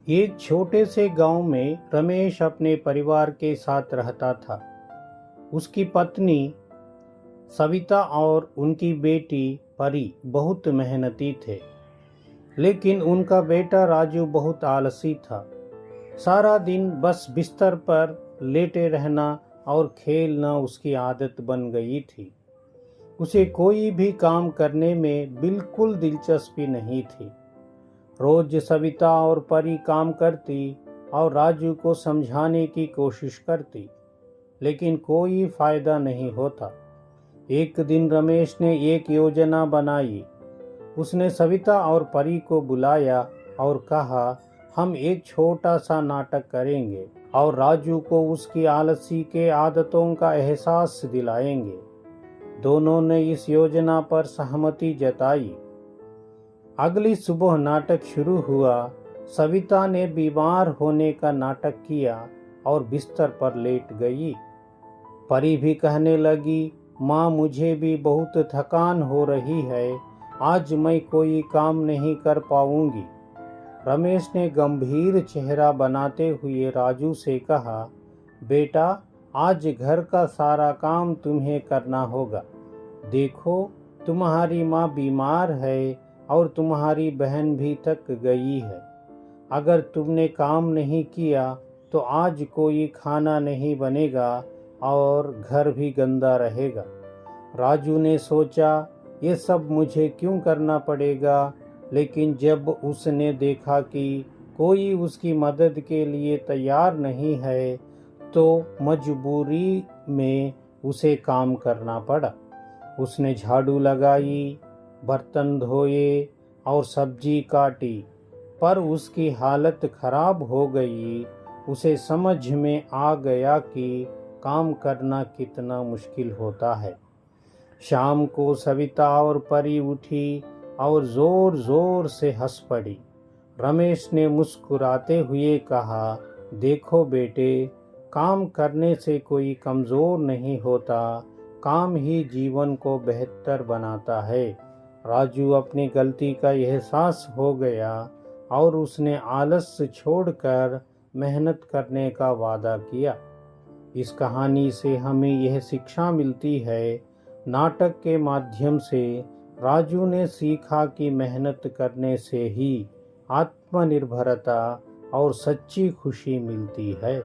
एक छोटे से गांव में रमेश अपने परिवार के साथ रहता था। उसकी पत्नी सविता और उनकी बेटी परी बहुत मेहनती थे, लेकिन उनका बेटा राजू बहुत आलसी था। सारा दिन बस बिस्तर पर लेटे रहना और खेलना उसकी आदत बन गई थी। उसे कोई भी काम करने में बिल्कुल दिलचस्पी नहीं थी। रोज सविता और परी काम करती और राजू को समझाने की कोशिश करती, लेकिन कोई फायदा नहीं होता। एक दिन रमेश ने एक योजना बनाई। उसने सविता और परी को बुलाया और कहा, हम एक छोटा सा नाटक करेंगे और राजू को उसकी आलसी के आदतों का एहसास दिलाएंगे। दोनों ने इस योजना पर सहमति जताई। अगली सुबह नाटक शुरू हुआ। सविता ने बीमार होने का नाटक किया और बिस्तर पर लेट गई। परी भी कहने लगी, माँ मुझे भी बहुत थकान हो रही है, आज मैं कोई काम नहीं कर पाऊंगी। रमेश ने गंभीर चेहरा बनाते हुए राजू से कहा, बेटा आज घर का सारा काम तुम्हें करना होगा। देखो तुम्हारी माँ बीमार है और तुम्हारी बहन भी थक गई है। अगर तुमने काम नहीं किया तो आज कोई खाना नहीं बनेगा और घर भी गंदा रहेगा। राजू ने सोचा, ये सब मुझे क्यों करना पड़ेगा, लेकिन जब उसने देखा कि कोई उसकी मदद के लिए तैयार नहीं है तो मजबूरी में उसे काम करना पड़ा। उसने झाड़ू लगाई, बर्तन धोए और सब्जी काटी, पर उसकी हालत खराब हो गई। उसे समझ में आ गया कि काम करना कितना मुश्किल होता है। शाम को सविता और परी उठी और जोर जोर से हंस पड़ी। रमेश ने मुस्कुराते हुए कहा, देखो बेटे, काम करने से कोई कमज़ोर नहीं होता, काम ही जीवन को बेहतर बनाता है। राजू अपनी गलती का एहसास हो गया और उसने आलस छोड़कर मेहनत करने का वादा किया। इस कहानी से हमें यह शिक्षा मिलती है, नाटक के माध्यम से राजू ने सीखा कि मेहनत करने से ही आत्मनिर्भरता और सच्ची खुशी मिलती है।